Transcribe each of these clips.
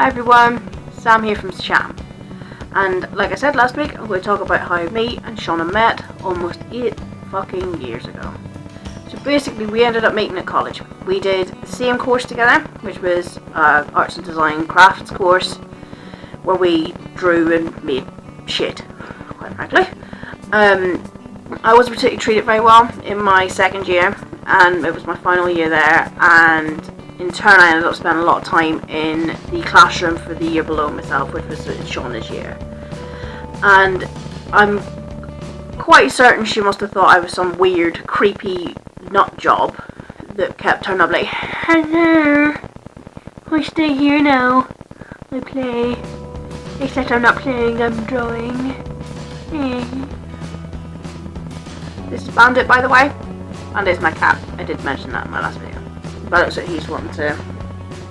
Hi everyone, Sam here from Sham. And like I said last week, I'm going to talk about how me and Shauna met almost 8 fucking years ago. So basically we ended up meeting at college. We did the same course together, which was Arts and Design Crafts course, where we drew and made shit, quite frankly. I wasn't particularly treated very well in my second year, and it was my final year there, and in turn I ended up spending a lot of time in the classroom for the year below myself, which was Shauna's year. And I'm quite certain she must have thought I was some weird, creepy nut job that kept turning up like, hello, I stay here now, I play, except I'm not playing, I'm drawing. This is Bandit, by the way. Bandit's my cat. I did mention that in my last video. But it looks like he's wanting to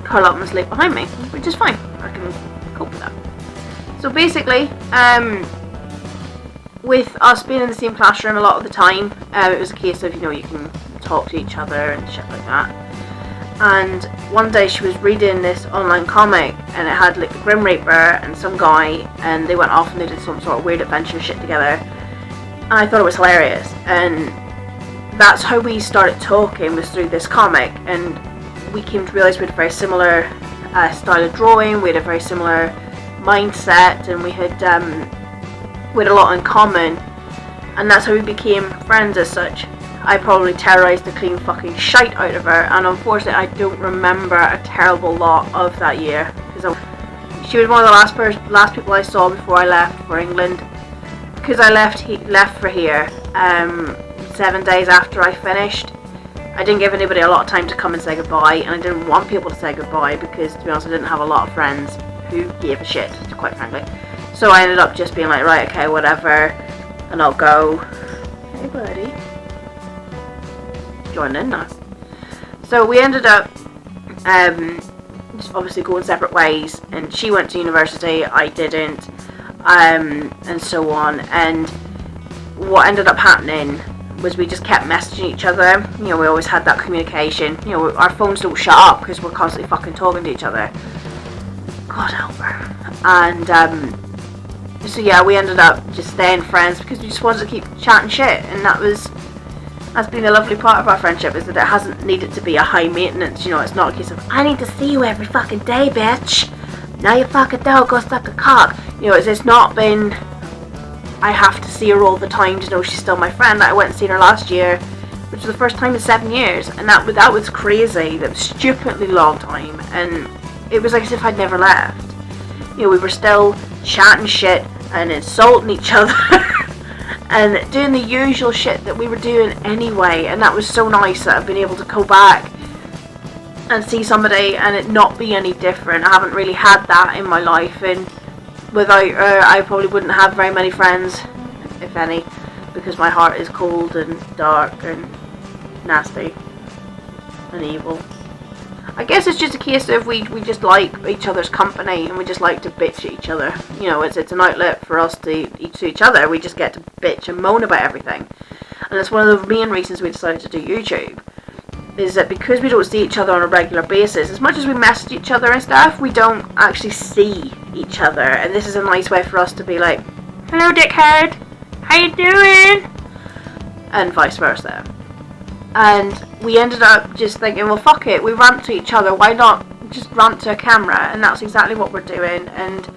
curl up and sleep behind me, which is fine. I can cope with that. So basically, with us being in the same classroom a lot of the time, it was a case of, you can talk to each other and shit like that. And one day she was reading this online comic, and it had like the Grim Reaper and some guy, and they went off and they did some sort of weird adventure shit together. And I thought it was hilarious, and that's how we started talking, was through this comic. And we came to realise we had a very similar style of drawing, we had a very similar mindset, and we had a lot in common, and that's how we became friends as such. I probably terrorised the clean fucking shite out of her, and unfortunately I don't remember a terrible lot of that year, because she was one of the last people I saw before I left for England, because I left for here 7 days after I finished. I didn't give anybody a lot of time to come and say goodbye, and I didn't want people to say goodbye because, to be honest, I didn't have a lot of friends who gave a shit, quite frankly. So I ended up just being like, right, okay, whatever, and I'll go. Hey buddy, join in now. So we ended up just obviously going separate ways, and she went to university, I didn't, and so on. And what ended up happening was we just kept messaging each other. We always had that communication. Our phones don't shut up because we're constantly fucking talking to each other. God help her. And so yeah, we ended up just staying friends because we just wanted to keep chatting shit, and that's been a lovely part of our friendship, is that it hasn't needed to be a high maintenance. It's not a case of, I need to see you every fucking day, bitch. Now you fucking don't, go suck a cock. It's not been, I have to see her all the time to know she's still my friend. I went and seen her last year, which was the first time in 7 years, and that was crazy. That was stupidly long time, and it was like as if I'd never left. We were still chatting shit and insulting each other and doing the usual shit that we were doing anyway, and that was so nice that I've been able to go back and see somebody and it not be any different. I haven't really had that in my life, and without her I probably wouldn't have very many friends, if any, because my heart is cold and dark and nasty and evil. I guess it's just a case of we just like each other's company, and we just like to bitch at each other. It's an outlet for us to each other. We just get to bitch and moan about everything. And that's one of the main reasons we decided to do YouTube, is that because we don't see each other on a regular basis, as much as we message each other and stuff, we don't actually see each other. And this is a nice way for us to be like, hello dickhead, how you doing? And vice versa. And we ended up just thinking, well, fuck it, we rant to each other, why not just rant to a camera? And that's exactly what we're doing, and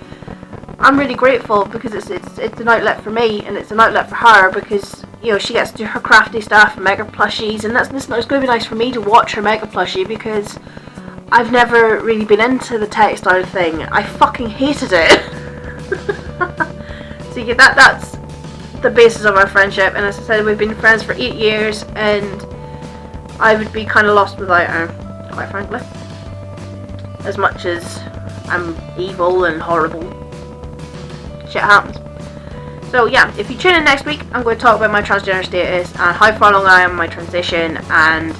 I'm really grateful because it's an outlet for me, and it's an outlet for her, because she gets to do her crafty stuff and make her plushies, and it's going to be nice for me to watch her make a plushie, because I've never really been into the textile thing. I fucking hated it. So yeah, that's the basis of our friendship, and as I said, we've been friends for 8 years, and I would be kind of lost without her, quite frankly. As much as I'm evil and horrible, shit happens. So yeah, if you tune in next week, I'm going to talk about my transgender status and how far along I am in my transition, and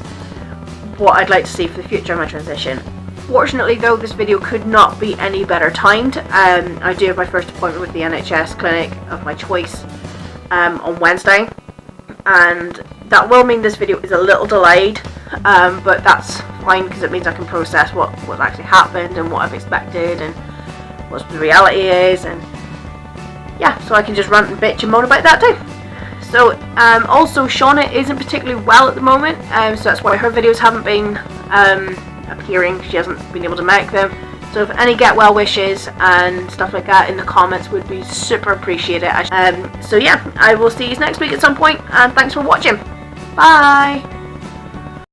what I'd like to see for the future of my transition. Fortunately though, this video could not be any better timed. I do have my first appointment with the NHS clinic of my choice on Wednesday, and that will mean this video is a little delayed, but that's fine, because it means I can process what actually happened and what I've expected and what the reality is, and yeah, so I can just rant and bitch and moan about that too. So also Shauna isn't particularly well at the moment, so that's why her videos haven't been appearing. She hasn't been able to make them. So if any get well wishes and stuff like that in the comments would be super appreciated. So yeah, I will see you next week at some point, and thanks for watching. Bye!